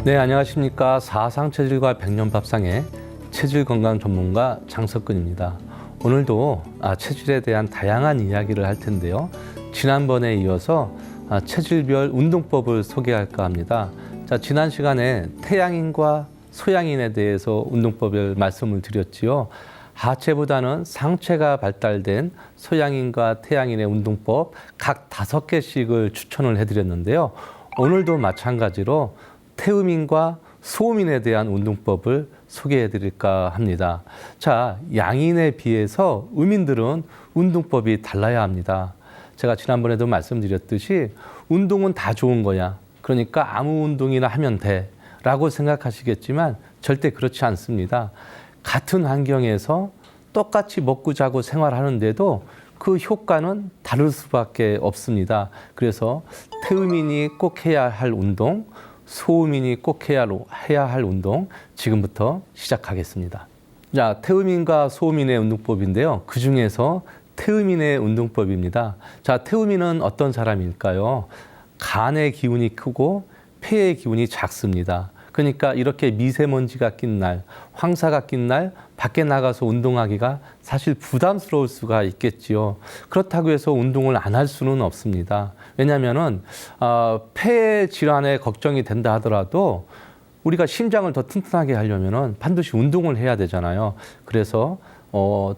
네, 안녕하십니까. 사상체질과 백년밥상의 체질 건강 전문가 장석근입니다. 오늘도 체질에 대한 다양한 이야기를 할 텐데요. 지난번에 이어서 체질별 운동법을 소개할까 합니다. 자, 지난 시간에 태양인과 소양인에 대해서 운동법을 말씀을 드렸지요. 하체보다는 상체가 발달된 소양인과 태양인의 운동법 각 5개씩을 추천을 해드렸는데요. 오늘도 마찬가지로 태음인과 소음인에 대한 운동법을 소개해 드릴까 합니다. 자, 양인에 비해서 음인들은 운동법이 달라야 합니다. 제가 지난번에도 말씀드렸듯이 운동은 다 좋은 거야. 그러니까 아무 운동이나 하면 돼. 라고 생각하시겠지만 절대 그렇지 않습니다. 같은 환경에서 똑같이 먹고 자고 생활하는데도 그 효과는 다를 수밖에 없습니다. 그래서 태음인이 꼭 해야 할 운동, 소음인이 꼭 해야 할 운동 지금부터 시작하겠습니다. 자, 태음인과 소음인의 운동법인데요. 그 중에서 태음인의 운동법입니다. 자, 태음인은 어떤 사람일까요? 간의 기운이 크고 폐의 기운이 작습니다. 그러니까 이렇게 미세먼지가 낀 날, 황사가 낀 날 밖에 나가서 운동하기가 사실 부담스러울 수가 있겠지요. 그렇다고 해서 운동을 안 할 수는 없습니다. 왜냐하면은 폐 질환에 걱정이 된다 하더라도 우리가 심장을 더 튼튼하게 하려면은 반드시 운동을 해야 되잖아요. 그래서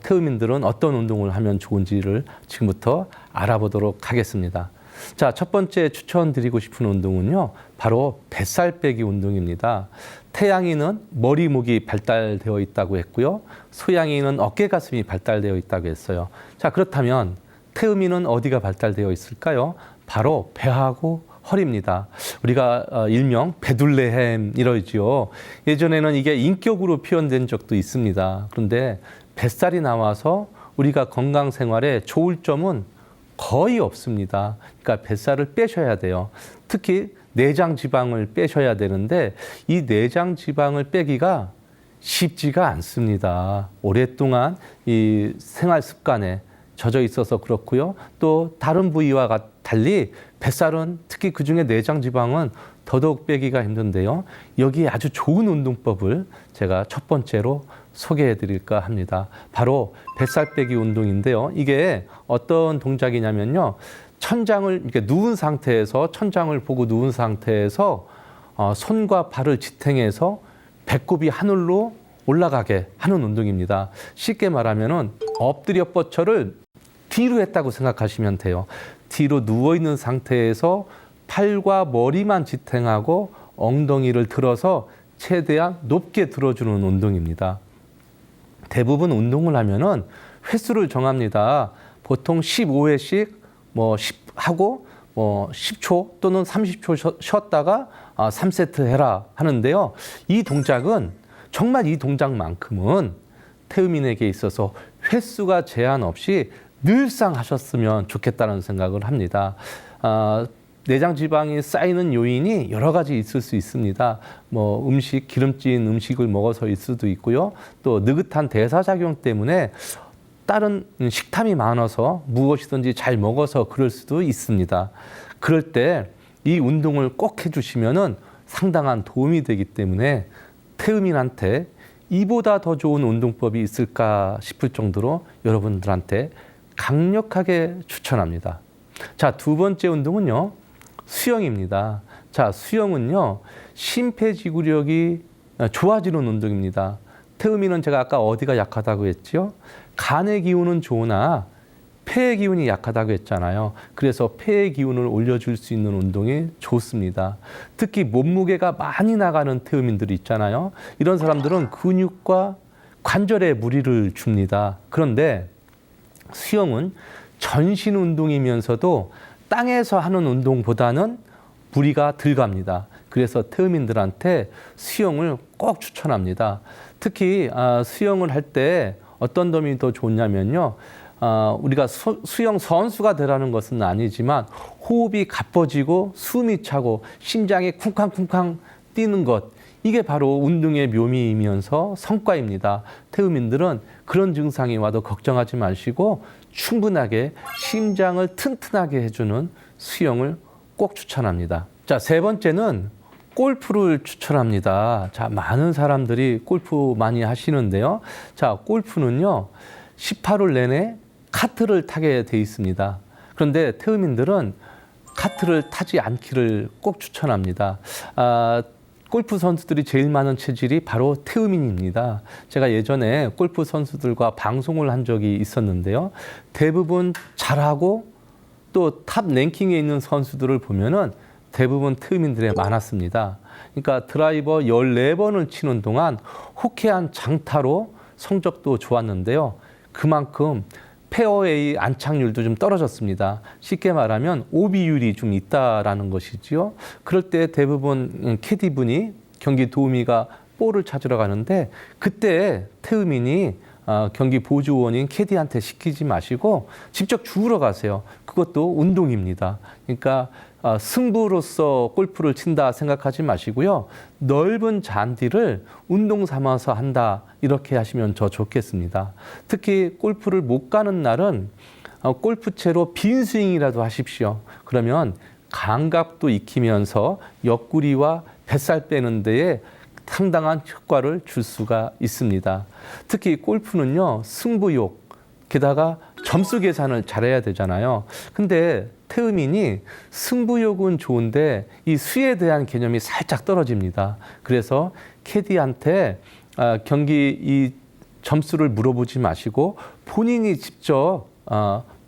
태음인들은 어떤 운동을 하면 좋은지를 지금부터 알아보도록 하겠습니다. 자, 첫 번째 추천드리고 싶은 운동은요, 바로 뱃살 빼기 운동입니다. 태양인은 머리, 목이 발달되어 있다고 했고요. 소양인은 어깨, 가슴이 발달되어 있다고 했어요. 자, 그렇다면 태음인은 어디가 발달되어 있을까요? 바로 배하고 허리입니다. 우리가 일명 배둘레햄 이러지요. 예전에는 이게 인격으로 표현된 적도 있습니다. 그런데 뱃살이 나와서 우리가 건강 생활에 좋을 점은 거의 없습니다. 그러니까 뱃살을 빼셔야 돼요. 특히 내장 지방을 빼셔야 되는데 이 내장 지방을 빼기가 쉽지가 않습니다. 오랫동안 이 생활 습관에 젖어 있어서 그렇고요. 또 다른 부위와 달리 뱃살은 특히 그중에 내장 지방은 더더욱 빼기가 힘든데요. 여기에 아주 좋은 운동법을 제가 첫 번째로 소개해 드릴까 합니다. 바로 뱃살 빼기 운동인데요. 이게 어떤 동작이냐면요. 천장을 이렇게 누운 상태에서 천장을 보고 누운 상태에서 손과 발을 지탱해서 배꼽이 하늘로 올라가게 하는 운동입니다. 쉽게 말하면은 엎드려 뻗쳐를 뒤로 했다고 생각하시면 돼요. 뒤로 누워 있는 상태에서 팔과 머리만 지탱하고 엉덩이를 들어서 최대한 높게 들어주는 운동입니다. 대부분 운동을 하면은 횟수를 정합니다. 보통 15회씩 10 하고 10초 또는 30초 쉬었다가 3세트 해라 하는데요. 이 동작은 정말 이 동작만큼은 태음인에게 있어서 횟수가 제한 없이 늘상 하셨으면 좋겠다는 생각을 합니다. 내장 지방이 쌓이는 요인이 여러 가지 있을 수 있습니다. 기름진 음식을 먹어서일 수도 있고요. 또 느긋한 대사작용 때문에 다른 식탐이 많아서 무엇이든지 잘 먹어서 그럴 수도 있습니다. 그럴 때 이 운동을 꼭 해주시면은 상당한 도움이 되기 때문에 태음인한테 이보다 더 좋은 운동법이 있을까 싶을 정도로 여러분들한테 강력하게 추천합니다. 자, 두 번째 운동은요. 수영입니다. 자, 수영은요, 심폐지구력이 좋아지는 운동입니다. 태음인은 제가 아까 어디가 약하다고 했죠? 간의 기운은 좋으나 폐의 기운이 약하다고 했잖아요. 그래서 폐의 기운을 올려줄 수 있는 운동이 좋습니다. 특히 몸무게가 많이 나가는 태음인들이 있잖아요. 이런 사람들은 근육과 관절에 무리를 줍니다. 그런데 수영은 전신 운동이면서도 땅에서 하는 운동보다는 무리가 덜 갑니다. 그래서 태음인들한테 수영을 꼭 추천합니다. 특히 수영을 할 때 어떤 점이 더 좋냐면요. 우리가 수영 선수가 되라는 것은 아니지만 호흡이 가빠지고 숨이 차고 심장이 쿵쾅쿵쾅 뛰는 것, 이게 바로 운동의 묘미이면서 성과입니다. 태음인들은 그런 증상이 와도 걱정하지 마시고 충분하게 심장을 튼튼하게 해주는 수영을 꼭 추천합니다. 자, 세 번째는 골프를 추천합니다. 자, 많은 사람들이 골프 많이 하시는데요. 자, 골프는요, 18홀 내내 카트를 타게 돼 있습니다. 그런데 태음인들은 카트를 타지 않기를 꼭 추천합니다. 골프 선수들이 제일 많은 체질이 바로 태음인입니다. 제가 예전에 골프 선수들과 방송을 한 적이 있었는데요. 대부분 잘하고 또 탑 랭킹에 있는 선수들을 보면은 대부분 태음인들이 많았습니다. 그러니까 드라이버 14번을 치는 동안 호쾌한 장타로 성적도 좋았는데요. 그만큼 페어웨이 안착률도 좀 떨어졌습니다. 쉽게 말하면 오비율이 좀 있다라는 것이지요. 그럴 때 대부분 캐디분이 경기 도우미가 볼을 찾으러 가는데 그때 태음인이 경기 보조원인 캐디한테 시키지 마시고 직접 주우러 가세요. 그것도 운동입니다. 그러니까 승부로서 골프를 친다 생각하지 마시고요. 넓은 잔디를 운동 삼아서 한다 이렇게 하시면 더 좋겠습니다. 특히 골프를 못 가는 날은 골프채로 빈 스윙이라도 하십시오. 그러면 감각도 익히면서 옆구리와 뱃살 빼는 데에 상당한 효과를 줄 수가 있습니다. 특히 골프는요, 승부욕, 게다가 점수 계산을 잘해야 되잖아요. 근데 태음인이 승부욕은 좋은데 이 수에 대한 개념이 살짝 떨어집니다. 그래서 캐디한테 경기 이 점수를 물어보지 마시고 본인이 직접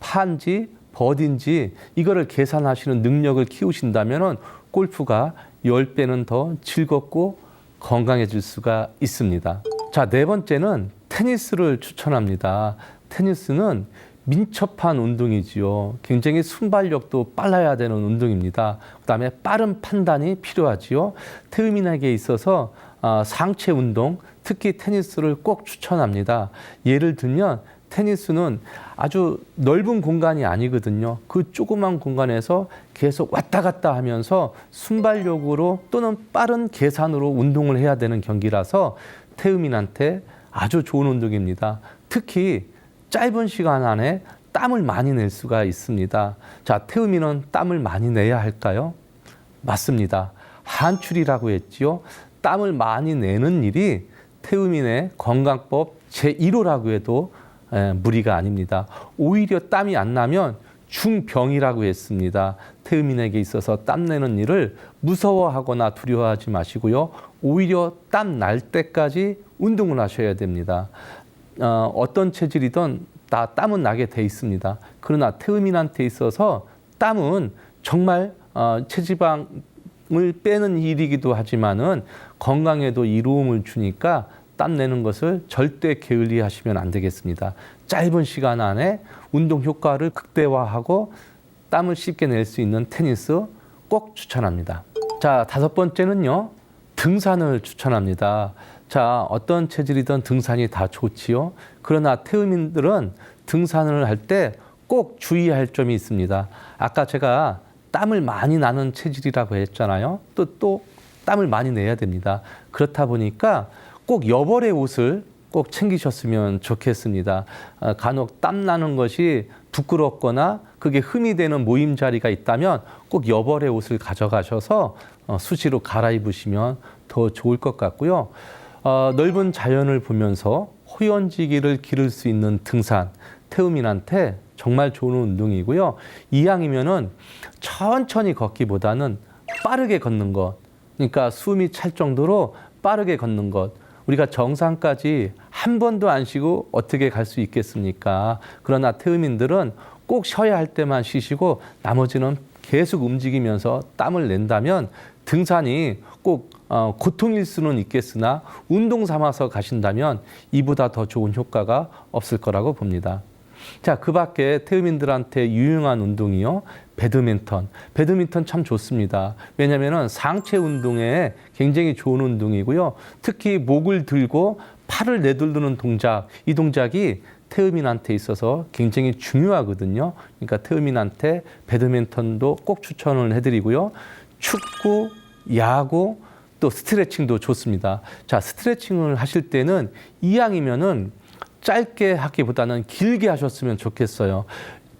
파인지 버디인지 이거를 계산하시는 능력을 키우신다면 골프가 10배는 더 즐겁고 건강해질 수가 있습니다. 자, 네 번째는 테니스를 추천합니다. 테니스는 민첩한 운동이지요. 굉장히 순발력도 빨라야 되는 운동입니다. 그다음에 빠른 판단이 필요하지요. 태음인에게 있어서 상체 운동, 특히 테니스를 꼭 추천합니다. 예를 들면 테니스는 아주 넓은 공간이 아니거든요. 그 조그만 공간에서 계속 왔다 갔다 하면서 순발력으로 또는 빠른 계산으로 운동을 해야 되는 경기라서 태음인한테 아주 좋은 운동입니다. 특히 짧은 시간 안에 땀을 많이 낼 수가 있습니다. 자, 태음인은 땀을 많이 내야 할까요? 맞습니다. 한출이라고 했지요. 땀을 많이 내는 일이 태음인의 건강법 제1호라고 해도 무리가 아닙니다. 오히려 땀이 안 나면 중병이라고 했습니다. 태음인에게 있어서 땀 내는 일을 무서워하거나 두려워하지 마시고요. 오히려 땀 날 때까지 운동을 하셔야 됩니다. 어떤 체질이든 다 땀은 나게 돼 있습니다. 그러나 태음인한테 있어서 땀은 정말 체지방을 빼는 일이기도 하지만은 건강에도 이로움을 주니까 땀 내는 것을 절대 게을리 하시면 안 되겠습니다. 짧은 시간 안에 운동 효과를 극대화하고 땀을 쉽게 낼 수 있는 테니스 꼭 추천합니다. 자, 다섯 번째는요. 등산을 추천합니다. 자, 어떤 체질이든 등산이 다 좋지요. 그러나 태음인들은 등산을 할 때 꼭 주의할 점이 있습니다. 아까 제가 땀을 많이 나는 체질이라고 했잖아요. 또 땀을 많이 내야 됩니다. 그렇다 보니까 꼭 여벌의 옷을 꼭 챙기셨으면 좋겠습니다. 간혹 땀 나는 것이 부끄럽거나 그게 흠이 되는 모임 자리가 있다면 꼭 여벌의 옷을 가져가셔서 수시로 갈아입으시면 더 좋을 것 같고요. 넓은 자연을 보면서 호연지기를 기를 수 있는 등산, 태음인한테 정말 좋은 운동이고요. 이왕이면은 천천히 걷기보다는 빠르게 걷는 것, 그러니까 숨이 찰 정도로 빠르게 걷는 것. 우리가 정상까지 한 번도 안 쉬고 어떻게 갈 수 있겠습니까? 그러나 태음인들은 꼭 쉬어야 할 때만 쉬시고 나머지는 계속 움직이면서 땀을 낸다면 등산이 꼭 고통일 수는 있겠으나 운동 삼아서 가신다면 이보다 더 좋은 효과가 없을 거라고 봅니다. 자, 그 밖에 태음인들한테 유용한 운동이요. 배드민턴. 배드민턴 참 좋습니다. 왜냐하면 상체 운동에 굉장히 좋은 운동이고요. 특히 목을 들고 팔을 내두르는 동작, 이 동작이 태음인한테 있어서 굉장히 중요하거든요. 그러니까 태음인한테 배드민턴도 꼭 추천을 해드리고요. 축구, 야구, 또 스트레칭도 좋습니다. 자, 스트레칭을 하실 때는 이왕이면은 짧게 하기보다는 길게 하셨으면 좋겠어요.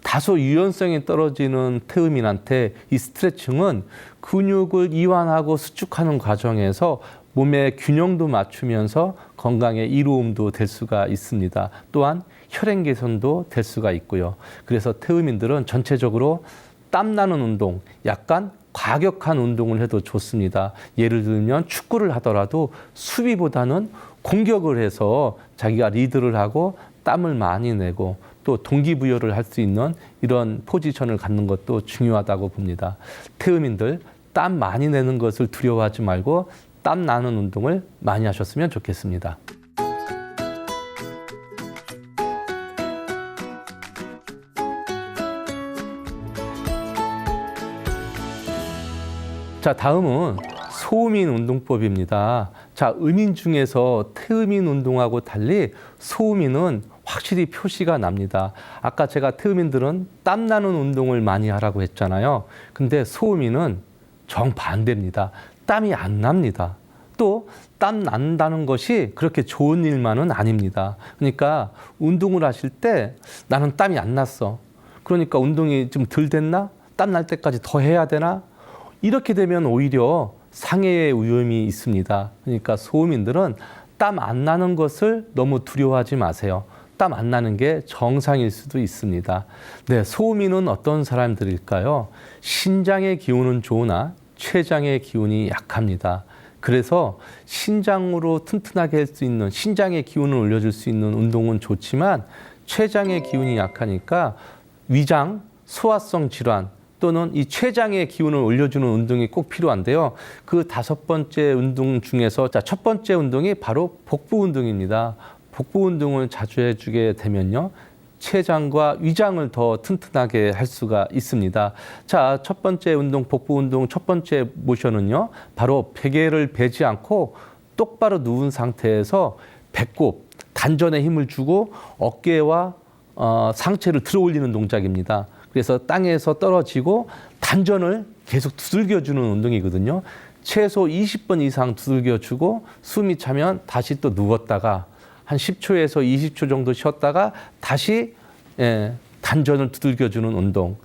다소 유연성이 떨어지는 태음인한테 이 스트레칭은 근육을 이완하고 수축하는 과정에서 몸의 균형도 맞추면서 건강에 이로움도 될 수가 있습니다. 또한 혈행 개선도 될 수가 있고요. 그래서 태음인들은 전체적으로 땀나는 운동, 약간 과격한 운동을 해도 좋습니다. 예를 들면 축구를 하더라도 수비보다는 공격을 해서 자기가 리드를 하고 땀을 많이 내고 또 동기부여를 할 수 있는 이런 포지션을 갖는 것도 중요하다고 봅니다. 태음인들 땀 많이 내는 것을 두려워하지 말고 땀 나는 운동을 많이 하셨으면 좋겠습니다. 자, 다음은 소음인 운동법입니다. 자, 음인 중에서 태음인 운동하고 달리 소음인은 확실히 표시가 납니다. 아까 제가 태음인들은 땀나는 운동을 많이 하라고 했잖아요. 근데 소음인은 정반대입니다. 땀이 안 납니다. 또 땀 난다는 것이 그렇게 좋은 일만은 아닙니다. 그러니까 운동을 하실 때 나는 땀이 안 났어. 그러니까 운동이 좀 덜 됐나? 땀 날 때까지 더 해야 되나? 이렇게 되면 오히려 상해의 위험이 있습니다. 그러니까 소음인들은 땀 안 나는 것을 너무 두려워하지 마세요. 땀 안 나는 게 정상일 수도 있습니다. 네, 소음인은 어떤 사람들일까요? 신장의 기운은 좋으나 췌장의 기운이 약합니다. 그래서 신장으로 튼튼하게 할 수 있는, 신장의 기운을 올려줄 수 있는 운동은 좋지만 췌장의 기운이 약하니까 위장, 소화성 질환 또는 이 췌장의 기운을 올려주는 운동이 꼭 필요한데요. 그 5번째 운동 중에서 첫 번째 운동이 바로 복부 운동입니다. 복부 운동을 자주 해주게 되면요. 췌장과 위장을 더 튼튼하게 할 수가 있습니다. 자, 첫 번째 운동, 복부 운동 첫 번째 모션은요. 바로 베개를 베지 않고 똑바로 누운 상태에서 배꼽, 단전에 힘을 주고 어깨와 상체를 들어 올리는 동작입니다. 그래서 땅에서 떨어지고 단전을 계속 두들겨주는 운동이거든요. 최소 20번 이상 두들겨주고 숨이 차면 다시 또 누웠다가 한 10초에서 20초 정도 쉬었다가 다시 단전을 두들겨주는 운동.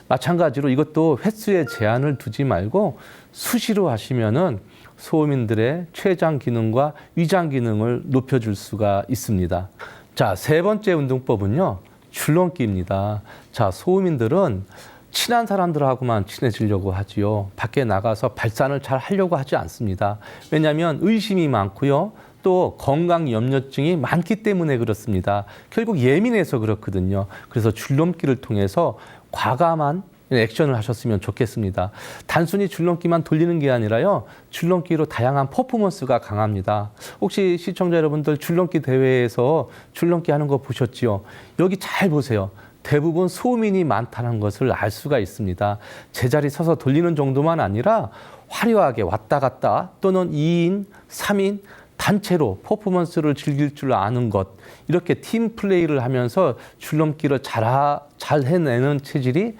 마찬가지로 이것도 횟수에 제한을 두지 말고 수시로 하시면은 소음인들의 췌장 기능과 위장 기능을 높여줄 수가 있습니다. 자, 3번째 운동법은요. 줄넘기입니다. 자, 소음인들은 친한 사람들하고만 친해지려고 하지요. 밖에 나가서 발산을 잘 하려고 하지 않습니다. 왜냐하면 의심이 많고요. 또 건강 염려증이 많기 때문에 그렇습니다. 결국 예민해서 그렇거든요. 그래서 줄넘기를 통해서 과감한 액션을 하셨으면 좋겠습니다. 단순히 줄넘기만 돌리는 게 아니라요. 줄넘기로 다양한 퍼포먼스가 강합니다. 혹시 시청자 여러분들 줄넘기 대회에서 줄넘기 하는 거 보셨지요? 여기 잘 보세요. 대부분 소음인이 많다는 것을 알 수가 있습니다. 제자리 서서 돌리는 정도만 아니라 화려하게 왔다 갔다 또는 2인, 3인 단체로 퍼포먼스를 즐길 줄 아는 것, 이렇게 팀 플레이를 하면서 줄넘기를 잘 해내는 체질이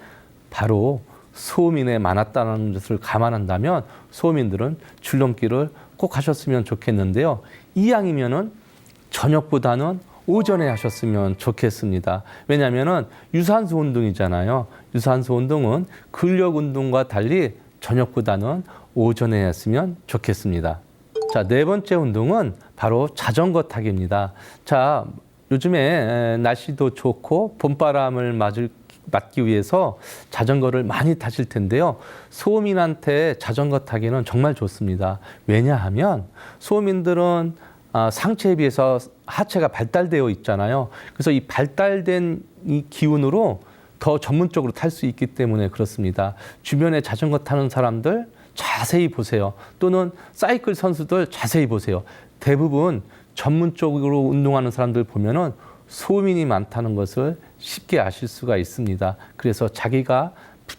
바로 소음인에 많았다는 것을 감안한다면 소음인들은 줄넘기를 꼭 하셨으면 좋겠는데요. 이왕이면은 저녁보다는 오전에 하셨으면 좋겠습니다. 왜냐하면은 유산소 운동이잖아요. 유산소 운동은 근력 운동과 달리 저녁보다는 오전에 했으면 좋겠습니다. 자, 4번째 운동은 바로 자전거 타기입니다. 자, 요즘에 날씨도 좋고 봄바람을 맞기 위해서 자전거를 많이 타실 텐데요. 소음인한테 자전거 타기는 정말 좋습니다. 왜냐하면 소음인들은 상체에 비해서 하체가 발달되어 있잖아요. 그래서 이 발달된 이 기운으로 더 전문적으로 탈 수 있기 때문에 그렇습니다. 주변에 자전거 타는 사람들 자세히 보세요. 또는 사이클 선수들 자세히 보세요. 대부분 전문적으로 운동하는 사람들 보면은 소음인이 많다는 것을 쉽게 아실 수가 있습니다. 그래서 자기가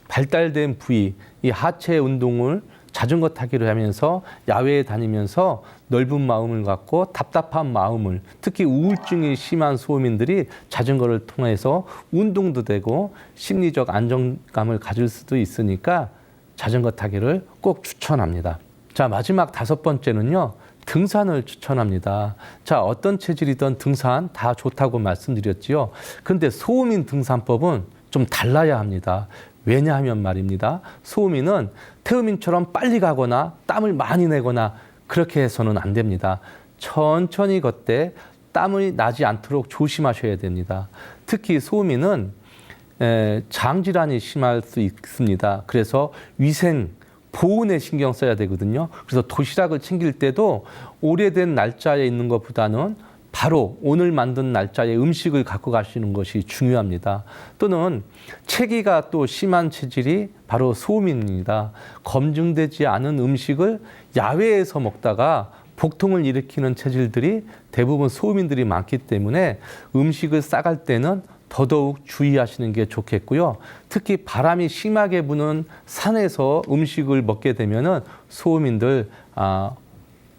발달된 부위, 이 하체 운동을 자전거 타기를 하면서 야외에 다니면서 넓은 마음을 갖고 답답한 마음을, 특히 우울증이 심한 소음인들이 자전거를 통해서 운동도 되고 심리적 안정감을 가질 수도 있으니까 자전거 타기를 꼭 추천합니다. 자, 마지막 5번째는요. 등산을 추천합니다. 자, 어떤 체질이든 등산 다 좋다고 말씀드렸지요. 그런데 소음인 등산법은 좀 달라야 합니다. 왜냐하면 말입니다. 소음인은 태음인처럼 빨리 가거나 땀을 많이 내거나 그렇게 해서는 안 됩니다. 천천히 걷되 땀이 나지 않도록 조심하셔야 됩니다. 특히 소음인은 장질환이 심할 수 있습니다. 그래서 위생, 보온에 신경 써야 되거든요. 그래서 도시락을 챙길 때도 오래된 날짜에 있는 것보다는 바로 오늘 만든 날짜의 음식을 갖고 가시는 것이 중요합니다. 또는 체기가 또 심한 체질이 바로 소음입니다. 검증되지 않은 음식을 야외에서 먹다가 복통을 일으키는 체질들이 대부분 소음인들이 많기 때문에 음식을 싸갈 때는 더더욱 주의하시는 게 좋겠고요. 특히 바람이 심하게 부는 산에서 음식을 먹게 되면은 소음인들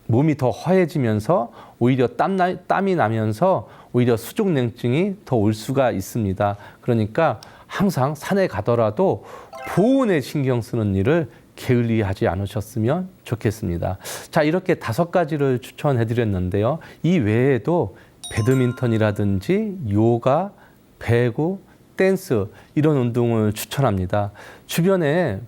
몸이 더 허해지면서 오히려 땀이 나면서 오히려 수족냉증이 더 올 수가 있습니다. 그러니까 항상 산에 가더라도 보온에 신경 쓰는 일을 게을리하지 않으셨으면 좋겠습니다. 자, 이렇게 5가지를 추천해 드렸는데요. 이 외에도 배드민턴이라든지 요가, 배구, 댄스 이런 운동을 추천합니다. 주변에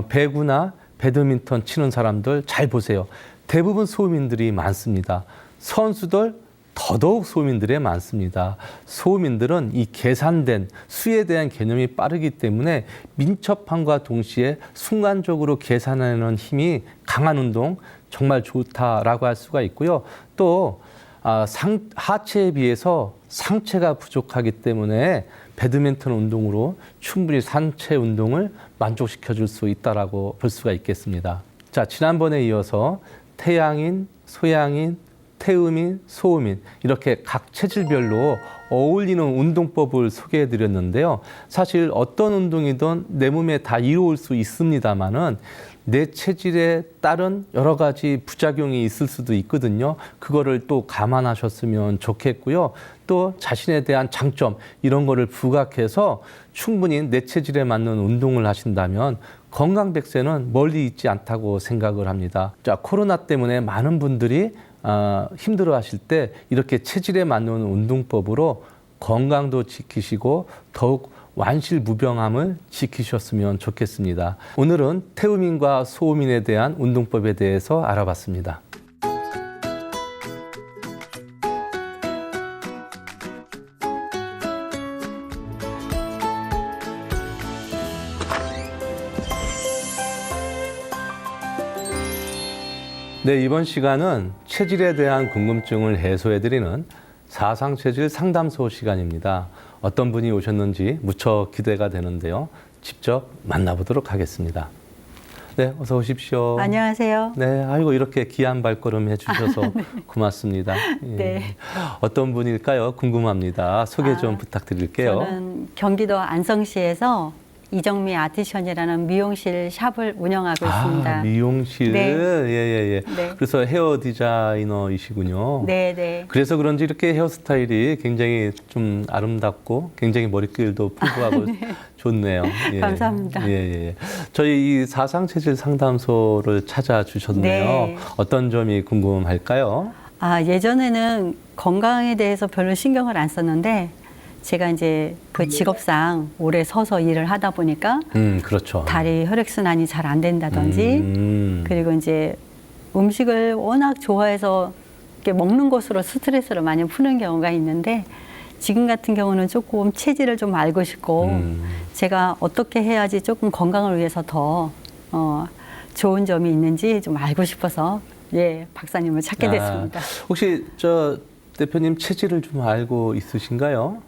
배구나 배드민턴 치는 사람들 잘 보세요. 대부분 소음인들이 많습니다. 선수들 더더욱 소음인들이 많습니다. 소음인들은 이 계산된 수에 대한 개념이 빠르기 때문에 민첩함과 동시에 순간적으로 계산하는 힘이 강한 운동 정말 좋다라고 할 수가 있고요. 또 하체에 비해서 상체가 부족하기 때문에 배드민턴 운동으로 충분히 상체 운동을 만족시켜 줄 수 있다라고 볼 수가 있겠습니다. 자, 지난번에 이어서 태양인, 소양인, 태음인, 소음인 이렇게 각 체질별로 어울리는 운동법을 소개해 드렸는데요. 사실 어떤 운동이든 내 몸에 다 이로울 수 있습니다만은 내 체질에 따른 여러 가지 부작용이 있을 수도 있거든요. 그거를 또 감안하셨으면 좋겠고요. 또 자신에 대한 장점 이런 거를 부각해서 충분히 내 체질에 맞는 운동을 하신다면 건강 100세는 멀리 있지 않다고 생각을 합니다. 자, 코로나 때문에 많은 분들이 힘들어 하실 때 이렇게 체질에 맞는 운동법으로 건강도 지키시고 더욱 완실무병함을 지키셨으면 좋겠습니다. 오늘은 태음인과 소음인에 대한 운동법에 대해서 알아봤습니다. 네, 이번 시간은 체질에 대한 궁금증을 해소해드리는 사상체질 상담소 시간입니다. 어떤 분이 오셨는지 무척 기대가 되는데요. 직접 만나보도록 하겠습니다. 네, 어서 오십시오. 안녕하세요. 네, 아이고 이렇게 귀한 발걸음 해주셔서 네. 고맙습니다. 예. 네. 어떤 분일까요? 궁금합니다. 소개 좀 부탁드릴게요. 저는 경기도 안성시에서 이정미 아티션이라는 미용실 샵을 운영하고 있습니다. 미용실. 네. 예. 네. 그래서 헤어 디자이너이시군요. 네. 그래서 그런지 이렇게 헤어스타일이 굉장히 좀 아름답고 굉장히 머릿결도 풍부하고 네. 좋네요. 예. 감사합니다. 예. 저희 이 사상체질 상담소를 찾아주셨네요. 네. 어떤 점이 궁금할까요? 예전에는 건강에 대해서 별로 신경을 안 썼는데 제가 이제 그 직업상 오래 서서 일을 하다 보니까 그렇죠. 다리 혈액순환이 잘 안 된다든지 그리고 이제 음식을 워낙 좋아해서 이렇게 먹는 것으로 스트레스를 많이 푸는 경우가 있는데 지금 같은 경우는 조금 체질을 좀 알고 싶고 제가 어떻게 해야지 조금 건강을 위해서 더 좋은 점이 있는지 좀 알고 싶어서 박사님을 찾게 됐습니다. 혹시 대표님 체질을 좀 알고 있으신가요?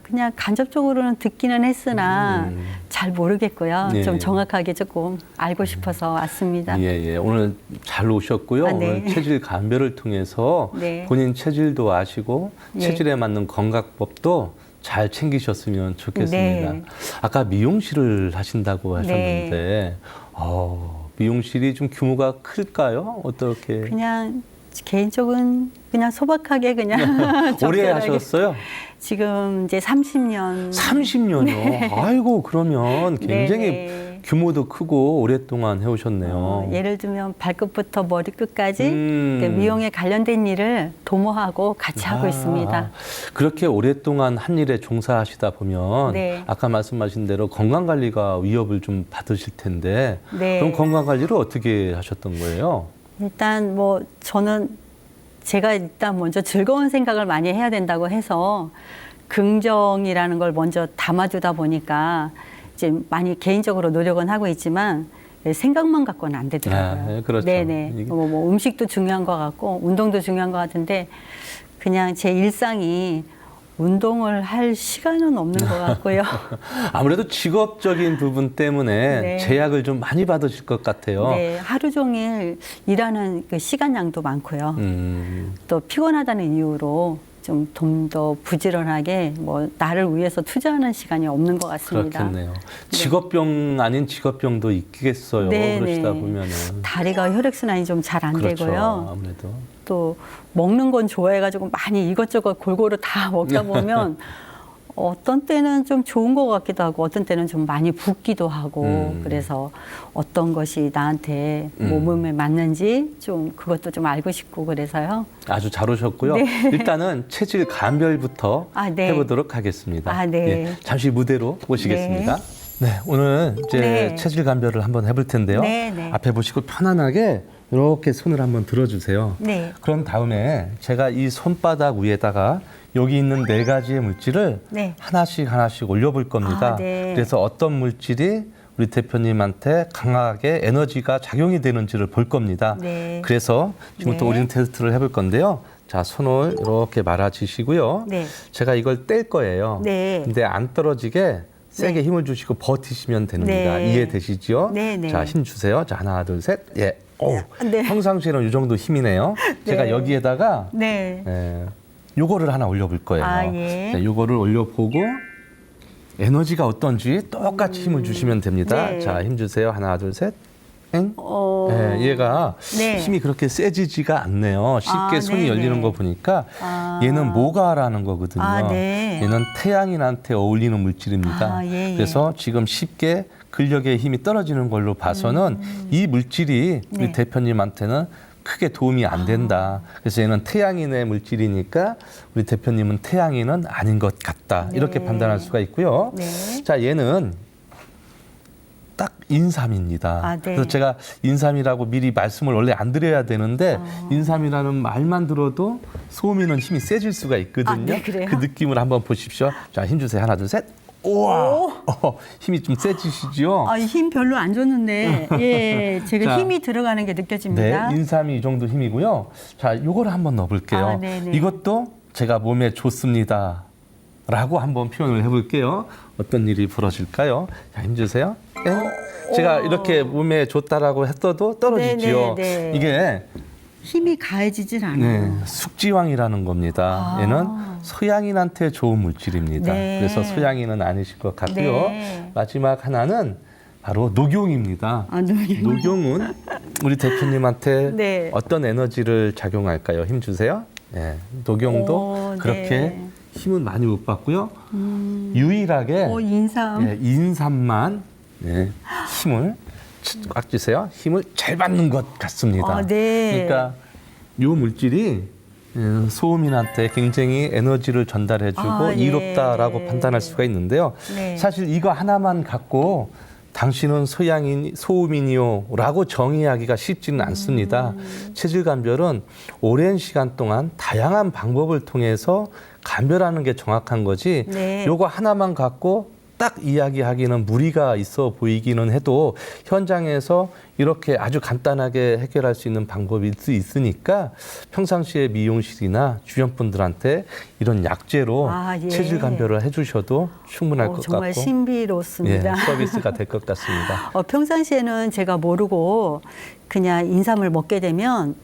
그냥 간접적으로는 듣기는 했으나 잘 모르겠고요. 네. 좀 정확하게 조금 알고 싶어서 왔습니다. 예. 오늘 잘 오셨고요. 네. 오늘 체질 감별을 통해서 네. 본인 체질도 아시고 체질에 맞는 건강법도 잘 챙기셨으면 좋겠습니다. 네. 아까 미용실을 하신다고 하셨는데 미용실이 좀 규모가 클까요? 어떻게? 그냥 개인적은 그냥 소박하게 그냥 오래 하셨어요? 지금 이제 30년. 30년이요? 네. 아이고 그러면 굉장히 규모도 크고 오랫동안 해오셨네요. 예를 들면 발끝부터 머리끝까지 음. 미용에 관련된 일을 도모하고 같이 하고 있습니다. 그렇게 오랫동안 한 일에 종사하시다 보면 네. 아까 말씀하신 대로 건강관리가 위협을 좀 받으실 텐데 네. 그럼 건강관리를 어떻게 하셨던 거예요? 일단 뭐 저는 제가 일단 먼저 즐거운 생각을 많이 해야 된다고 해서 긍정이라는 걸 먼저 담아두다 보니까 이제 많이 개인적으로 노력은 하고 있지만 생각만 갖고는 안 되더라고요. 네, 그렇죠. 네네. 이게- 뭐 음식도 중요한 것 같고 운동도 중요한 것 같은데 그냥 제 일상이 운동을 할 시간은 없는 것 같고요. 아무래도 직업적인 부분 때문에 네. 제약을 좀 많이 받으실 것 같아요. 네, 하루 종일 일하는 그 시간량도 많고요. 또 피곤하다는 이유로 좀 더 부지런하게 뭐 나를 위해서 투자하는 시간이 없는 것 같습니다. 그렇겠네요. 직업병 아닌 직업병도 있겠어요. 네, 그러시다 네. 보면은. 다리가 혈액순환이 좀 잘 안 그렇죠. 되고요. 아무래도. 또 먹는 건 좋아해가지고 많이 이것저것 골고루 다 먹다 보면 어떤 때는 좀 좋은 것 같기도 하고 어떤 때는 좀 많이 붓기도 하고 그래서 어떤 것이 나한테 몸에 맞는지 좀 그것도 좀 알고 싶고 그래서요. 아주 잘 오셨고요. 네. 일단은 체질 감별부터 아, 네. 해보도록 하겠습니다. 아, 네. 예, 잠시 무대로 모시겠습니다. 네, 오늘 이제 네. 체질 감별을 한번 해볼 텐데요. 네, 네. 앞에 보시고 편안하게 이렇게 손을 한번 들어주세요. 네. 그런 다음에 제가 이 손바닥 위에다가 여기 있는 4가지의 물질을 네. 하나씩 올려볼 겁니다. 아, 네. 그래서 어떤 물질이 우리 대표님한테 강하게 에너지가 작용이 되는지를 볼 겁니다. 네. 그래서 지금부터 네. 우리는 테스트를 해볼 건데요. 자, 손을 이렇게 말아주시고요. 네. 제가 이걸 뗄 거예요. 네. 근데 안 떨어지게 세게 네. 힘을 주시고 버티시면 됩니다. 네. 이해되시죠? 네, 네. 자, 힘 주세요. 자, 하나, 둘, 셋. 예. 오, 네. 평상시에는 이 정도 힘이네요. 제가 네. 여기에다가 네. 요거를 하나 올려볼 거예요. 아, 예. 네, 요거를 올려보고 에너지가 어떤지 똑같이 힘을 주시면 됩니다. 네. 자, 힘 주세요. 하나, 둘, 셋. 엥? 네. 얘가 네. 힘이 그렇게 세지지가 않네요. 쉽게 아, 손이 네네. 열리는 거 보니까 아. 얘는 모가라는 거거든요. 아, 네. 얘는 태양인한테 어울리는 물질입니다. 아, 예, 예. 그래서 지금 쉽게 근력의 힘이 떨어지는 걸로 봐서는 이 물질이 우리 네. 대표님한테는 크게 도움이 안 된다. 그래서 얘는 태양인의 물질이니까 우리 대표님은 태양인은 아닌 것 같다. 이렇게 네. 판단할 수가 있고요. 네. 자, 얘는 딱 인삼입니다. 아, 네. 그래서 제가 인삼이라고 미리 말씀을 원래 안 드려야 되는데 인삼이라는 말만 들어도 소음이는 힘이 세질 수가 있거든요. 아, 네, 그래요? 그 느낌을 한번 보십시오. 자, 힘 주세요. 하나, 둘, 셋. 우와! 힘이 좀 세지시죠? 아, 힘 별로 안 줬는데, 예, 제가 자, 힘이 들어가는 게 네, 느껴집니다. 인삼이 이 정도 힘이고요. 자, 요거를 한번 넣어볼게요. 아, 네네. 이것도 제가 몸에 좋습니다. 라고 한번 표현을 해볼게요. 어떤 일이 벌어질까요? 자, 힘 주세요. 제가 이렇게 몸에 좋다라고 했어도 떨어지죠. 네네네. 이게 힘이 가해지질 않아요. 네, 숙지황이라는 겁니다. 아. 얘는 소양인한테 좋은 물질입니다. 네. 그래서 소양인은 아니실 것 같고요. 네. 마지막 하나는 바로 녹용입니다. 아, 녹용. 녹용은 우리 대표님한테 네. 어떤 에너지를 작용할까요? 힘 주세요. 네, 녹용도 오, 그렇게 네. 힘은 많이 못 받고요. 유일하게 인삼. 네, 인삼만 네, 힘을 꽉 주세요. 힘을 잘 받는 것 같습니다. 아, 네. 그러니까 이 물질이 소음인한테 굉장히 에너지를 전달해주고 아, 예. 이롭다라고 판단할 수가 있는데요. 네. 사실 이거 하나만 갖고 당신은 소음인이요라고 정의하기가 쉽지는 않습니다. 체질 감별은 오랜 시간 동안 다양한 방법을 통해서 감별하는 게 정확한 거지. 네. 요거 하나만 갖고 딱 이야기하기는 무리가 있어 보이기는 해도 현장에서 이렇게 아주 간단하게 해결할 수 있는 방법이 있으니까 평상시에 미용실이나 주변 분들한테 이런 약재로 아, 예. 체질 감별을 해주셔도 충분할 것 정말 같고 신비롭습니다. 예, 서비스가 될 것 같습니다. 평상시에는 제가 모르고 그냥 인삼을 먹게 되면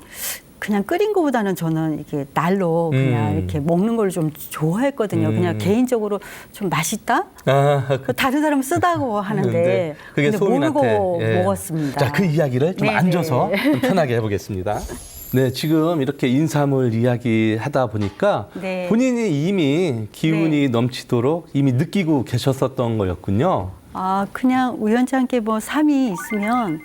그냥 끓인 것보다는 저는 이렇게 날로 그냥 이렇게 먹는 걸 좀 좋아했거든요. 그냥 개인적으로 좀 맛있다? 다른 사람 쓰다고 하는데 그게 근데 소민한테 모르고 먹었습니다. 자, 그 이야기를 좀 네네. 앉아서 좀 편하게 해보겠습니다. 네, 지금 이렇게 인삼을 이야기하다 보니까 네. 본인이 이미 기운이 넘치도록 이미 느끼고 계셨었던 거였군요. 아, 그냥 우연치 않게 뭐 삼이 있으면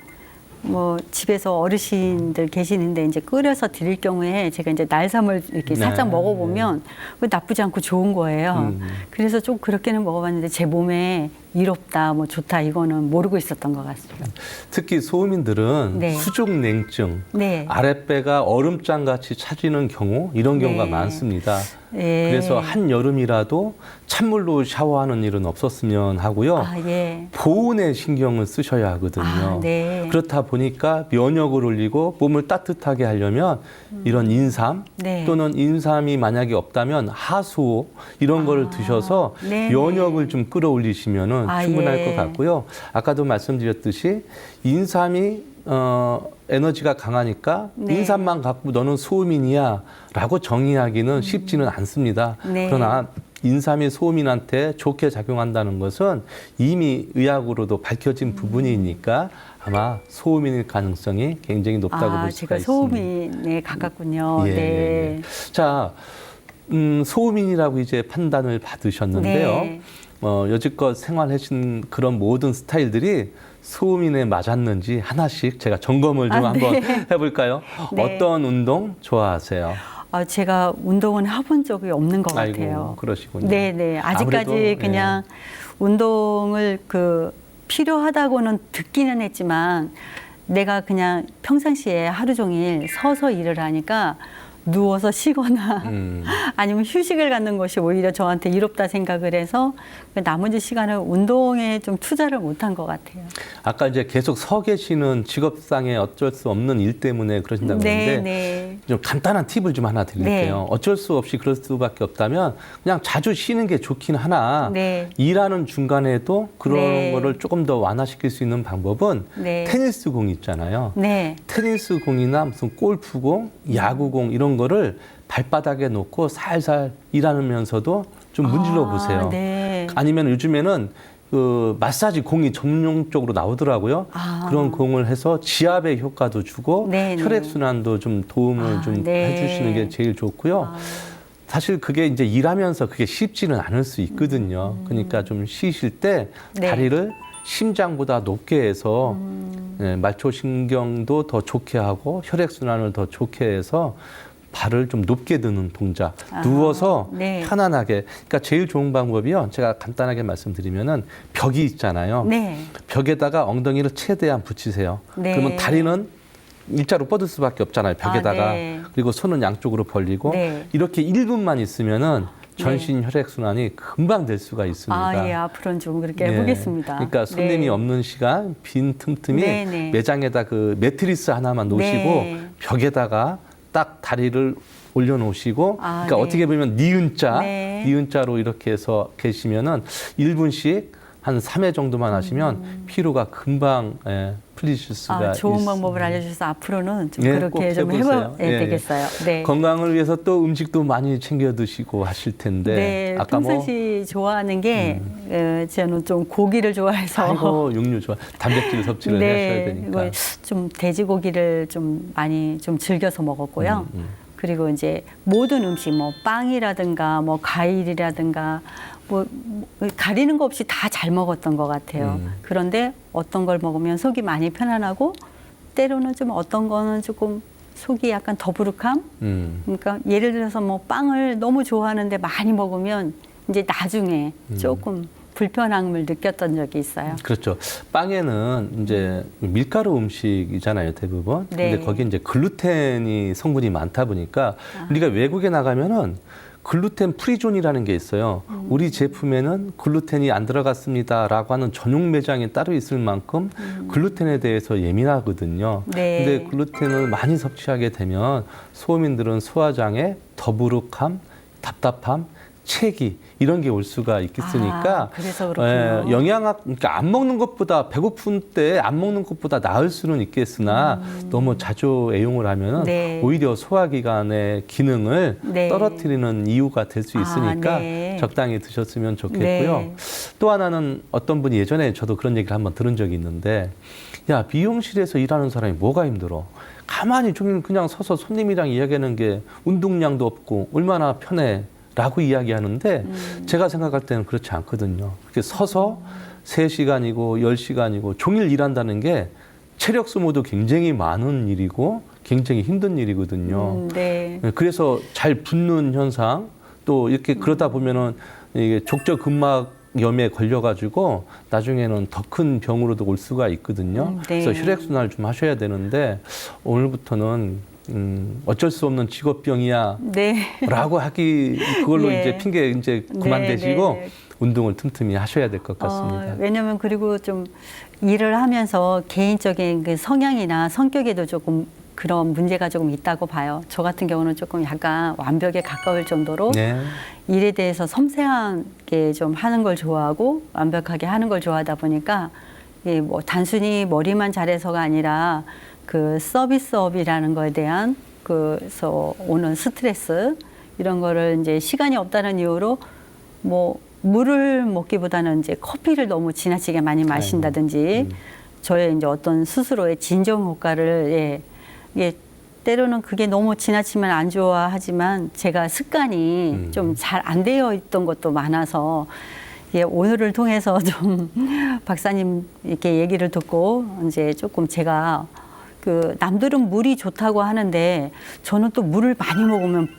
뭐 집에서 어르신들 계시는데 이제 끓여서 드릴 경우에 제가 이제 날삼을 이렇게 살짝 먹어보면 나쁘지 않고 좋은 거예요. 그래서 좀 그렇게는 먹어봤는데 제 몸에 이롭다, 뭐 좋다 이거는 모르고 있었던 것 같습니다. 특히 소민들은 네. 수족냉증, 네. 아랫배가 얼음장 같이 차지는 경우 이런 경우가 네. 많습니다. 예. 그래서 한여름이라도 찬물로 샤워하는 일은 없었으면 하고요. 아, 예. 보온에 신경을 쓰셔야 하거든요. 아, 네. 그렇다 보니까 면역을 올리고 몸을 따뜻하게 하려면 이런 인삼 네. 또는 인삼이 만약에 없다면 하수오 이런 거를 드셔서 네, 면역을 좀 끌어올리시면 아, 충분할 예. 것 같고요. 아까도 말씀드렸듯이 인삼이 에너지가 강하니까 네. 인삼만 갖고 너는 소음인이야 라고 정의하기는 쉽지는 않습니다. 네. 그러나 인삼이 소음인한테 좋게 작용한다는 것은 이미 의학으로도 밝혀진 부분이니까 아마 소음인일 가능성이 굉장히 높다고 볼 수가 제가 있습니다. 소음인에 가깝군요. 예, 네. 예. 자, 소음인이라고 이제 판단을 받으셨는데요. 네. 여지껏 생활하신 그런 모든 스타일들이 소음인에 맞았는지 하나씩 제가 점검을 좀 한번 해볼까요? 네. 어떤 운동 좋아하세요? 제가 운동은 해본 적이 없는 것 아이고, 같아요. 그러시군요. 네네. 아직까지 아무래도, 그냥 운동을 필요하다고는 듣기는 했지만 내가 그냥 평상시에 하루 종일 서서 일을 하니까 누워서 쉬거나 아니면 휴식을 갖는 것이 오히려 저한테 이롭다 생각을 해서 나머지 시간을 운동에 좀 투자를 못한 것 같아요. 아까 이제 계속 서 계시는 직업상의 어쩔 수 없는 일 때문에 그러신다고 하는데 네. 좀 간단한 팁을 좀 하나 드릴게요. 네. 어쩔 수 없이 그럴 수밖에 없다면 그냥 자주 쉬는 게 좋긴 하나 네. 일하는 중간에도 그런 네. 거를 조금 더 완화시킬 수 있는 방법은 네. 테니스 공 있잖아요. 네. 테니스 공이나 무슨 골프공, 야구공 이런 거를 발바닥에 놓고 살살 일하면서도 좀 문질러 보세요. 네. 아니면 요즘에는 그 마사지 공이 전용적으로 나오더라고요. 그런 공을 해서 지압의 효과도 주고 네, 네. 혈액 순환도 좀 도움을 좀 네. 해주시는 게 제일 좋고요. 사실 그게 이제 일하면서 그게 쉽지는 않을 수 있거든요. 그러니까 좀 쉬실 때 네. 다리를 심장보다 높게 해서 말초신경도 더 좋게 하고 혈액 순환을 더 좋게 해서 발을 좀 높게 드는 동작, 누워서 네. 편안하게. 그러니까 제일 좋은 방법이요. 제가 간단하게 말씀드리면은 벽이 있잖아요. 네. 벽에다가 엉덩이를 최대한 붙이세요. 네. 그러면 다리는 일자로 뻗을 수밖에 없잖아요. 벽에다가. 네. 그리고 손은 양쪽으로 벌리고 네. 이렇게 1분만 있으면은 전신 혈액 순환이 금방 될 수가 있습니다. 예, 앞으로는 좀 그렇게 예. 해보겠습니다. 그러니까 손님이 네. 없는 시간 빈 틈틈이 네, 네. 매장에다 그 매트리스 하나만 놓으시고 네. 벽에다가 딱 다리를 올려놓으시고 그러니까 네. 어떻게 보면 니은자, 네. 니은자로 이렇게 해서 계시면은 1분씩 한 3회 정도만 하시면 피로가 금방 풀리실 수가 좋은 있습니다. 방법을 알려주셔서 앞으로는 좀 예, 그렇게 꼭 좀 해보세요. 해봐야 예, 되겠어요. 네. 건강을 위해서 또 음식도 많이 챙겨 드시고 하실 텐데 네, 아까 평상시 좋아하는 게 저는 좀 고기를 좋아해서 아이고 육류 좋아 단백질 섭취를 하셔야 되니까. 이거 좀 돼지고기를 좀 많이 좀 즐겨서 먹었고요. 그리고 이제 모든 음식 뭐 빵이라든가 뭐 과일이라든가 뭐 가리는 거 없이 다 잘 먹었던 것 같아요. 그런데 어떤 걸 먹으면 속이 많이 편안하고 때로는 좀 어떤 거는 조금 속이 약간 더부룩함. 그러니까 예를 들어서 뭐 빵을 너무 좋아하는데 많이 먹으면 이제 나중에 조금 불편함을 느꼈던 적이 있어요. 그렇죠. 빵에는 이제 밀가루 음식이잖아요, 대부분. 네. 근데 거기 이제 글루텐이 성분이 많다 보니까 우리가 외국에 나가면은 글루텐 프리존이라는 게 있어요. 우리 제품에는 글루텐이 안 들어갔습니다라고 하는 전용 매장이 따로 있을 만큼 글루텐에 대해서 예민하거든요. 네. 근데 글루텐을 많이 섭취하게 되면 소민들은 소화장애, 더부룩함, 답답함, 체기 이런 게 올 수가 있겠으니까 그래서 그렇군요. 영양학 그러니까 안 먹는 것보다 배고픈 때 안 먹는 것보다 나을 수는 있겠으나 너무 자주 애용을 하면 네. 오히려 소화기관의 기능을 네. 떨어뜨리는 이유가 될 수 있으니까 네. 적당히 드셨으면 좋겠고요. 네. 또 하나는 어떤 분이 예전에 저도 그런 얘기를 한번 들은 적이 있는데 야 미용실에서 일하는 사람이 뭐가 힘들어? 가만히 좀 그냥 서서 손님이랑 이야기하는 게 운동량도 없고 얼마나 편해. 라고 이야기하는데 제가 생각할 때는 그렇지 않거든요. 그렇게 서서 3시간이고 10시간이고 종일 일한다는 게 체력 소모도 굉장히 많은 일이고 굉장히 힘든 일이거든요. 네. 그래서 잘 붓는 현상 또 이렇게 그러다 보면은 이게 족저근막염에 걸려가지고 나중에는 더 큰 병으로도 올 수가 있거든요. 네. 그래서 혈액순환을 좀 하셔야 되는데 오늘부터는 어쩔 수 없는 직업병이야 네. 라고 하기 그걸로 예. 이제 핑계 이제 그만 네, 대시고 네. 운동을 틈틈이 하셔야 될 것 같습니다. 왜냐면 그리고 좀 일을 하면서 개인적인 그 성향이나 성격에도 조금 그런 문제가 조금 있다고 봐요. 저 같은 경우는 조금 약간 완벽에 가까울 정도로 네. 일에 대해서 섬세하게 좀 하는 걸 좋아하고 완벽하게 하는 걸 좋아하다 보니까 예, 뭐 단순히 머리만 잘해서가 아니라 그 서비스업이라는 거에 대한 그래서 오는 스트레스 이런 거를 이제 시간이 없다는 이유로 뭐 물을 먹기보다는 이제 커피를 너무 지나치게 많이 마신다든지 저의 이제 어떤 스스로의 진정 효과를 예, 때로는 그게 너무 지나치면 안 좋아하지만 제가 습관이 좀 잘 안 되어 있던 것도 많아서 예, 오늘을 통해서 좀 박사님 이렇게 얘기를 듣고 이제 조금 제가 그 남들은 물이 좋다고 하는데 저는 또 물을 많이 먹으면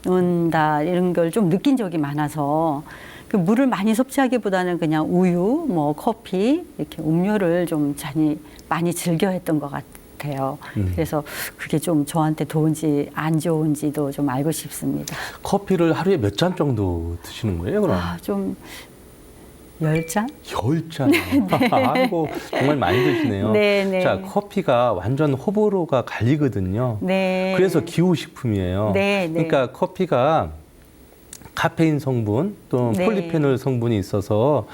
붓는다 이런 걸 좀 느낀 적이 많아서 그 물을 많이 섭취하기보다는 그냥 우유, 뭐 커피 이렇게 음료를 좀 많이 즐겨 했던 것 같아요. 그래서 그게 좀 저한테 좋은지 안 좋은지도 좀 알고 싶습니다. 커피를 하루에 몇 잔 정도 드시는 거예요, 그럼? 좀 10잔? 10잔. 아이고, 정말 많이 드시네요. 네, 네. 자, 커피가 완전 호불호가 갈리거든요. 네. 그래서 기호식품이에요. 네, 네. 그러니까 커피가 카페인 성분 또 네. 폴리페놀 성분이 있어서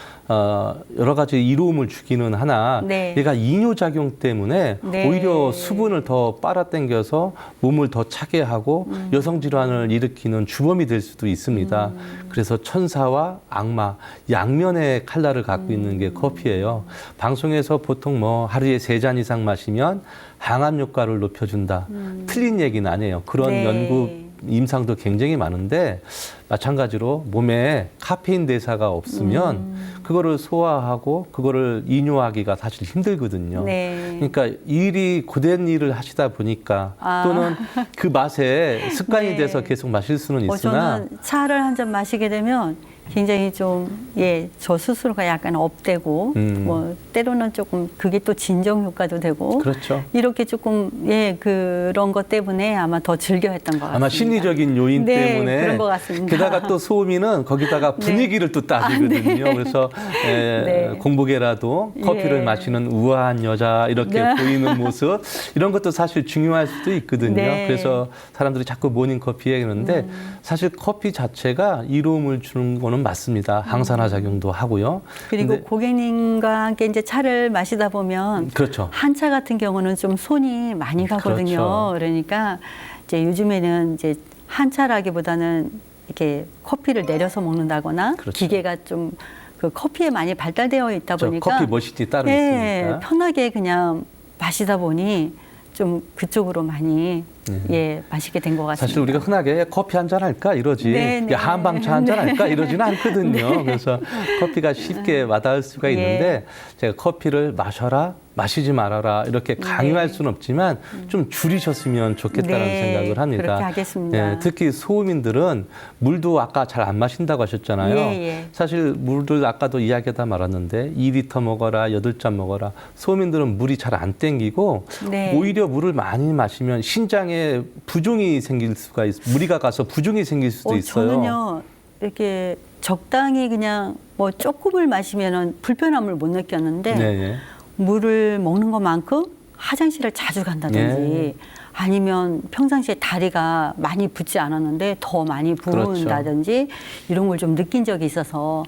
여러 가지 이로움을 주기는 하나 네. 얘가 이뇨작용 때문에 네. 오히려 수분을 더 빨아당겨서 몸을 더 차게 하고 여성 질환을 일으키는 주범이 될 수도 있습니다. 그래서 천사와 악마 양면의 칼날을 갖고 있는 게 커피예요. 방송에서 보통 뭐 하루에 3잔 이상 마시면 항암 효과를 높여준다. 틀린 얘기는 아니에요. 그런 네. 연구 임상도 굉장히 많은데 마찬가지로 몸에 카페인 대사가 없으면 그거를 소화하고 그거를 이뇨하기가 사실 힘들거든요. 네. 그러니까 일이 고된 일을 하시다 보니까 또는 그 맛에 습관이 네. 돼서 계속 마실 수는 있으나 저는 차를 한 잔 마시게 되면 굉장히 좀, 예, 저 스스로가 약간 업되고, 뭐, 때로는 조금 그게 또 진정 효과도 되고. 그렇죠. 이렇게 조금, 예, 그런 것 때문에 아마 더 즐겨 했던 것 같습니다. 아마 심리적인 요인 네, 때문에 그런 것 같습니다. 게다가 또 소음이는 거기다가 분위기를 또 따지거든요. 그래서 네. 공복에라도 커피를 예. 마시는 우아한 여자 이렇게 네. 보이는 모습 이런 것도 사실 중요할 수도 있거든요. 네. 그래서 사람들이 자꾸 모닝커피 얘기하는데 사실 커피 자체가 이로움을 주는 거는 맞습니다. 항산화 작용도 하고요. 그리고 근데 고객님과 함께 이제 차를 마시다 보면 그렇죠. 한차 같은 경우는 좀 손이 많이 가거든요. 그렇죠. 그러니까 이제 요즘에는 이제 한차라기보다는 이렇게 커피를 내려서 먹는다거나 그렇죠. 기계가 좀 그 커피에 많이 발달되어 있다 저 보니까 커피 머신이 따로 예, 있으니까. 편하게 그냥 마시다 보니 좀 그쪽으로 많이 예, 마시게 된 것 같습니다. 사실 우리가 흔하게 커피 한 잔 할까 이러지 네, 네. 야, 한방차 한 잔 할까 이러지는 않거든요. 그래서 커피가 쉽게 와닿을 수가 있는데 제가 커피를 마셔라 마시지 말아라 이렇게 강요할 수는 없지만 좀 줄이셨으면 좋겠다는 네, 생각을 합니다. 그렇게 하겠습니다. 예, 특히 소음인들은 물도 아까 잘 안 마신다고 하셨잖아요. 예, 예. 사실 물을 아까도 이야기하다 말았는데 2리터 먹어라 8잔 먹어라 소음인들은 물이 잘 안 땡기고 네. 오히려 물을 많이 마시면 신장에 부종이 생길 수가 무리가 가서 부종이 생길 수도 있어요. 저는요 이렇게 적당히 그냥 뭐 조금을 마시면은 불편함을 못 느꼈는데 네. 물을 먹는 것만큼 화장실을 자주 간다든지 네. 아니면 평상시에 다리가 많이 붓지 않았는데 더 많이 부은다든지 이런 걸 좀 느낀 적이 있어서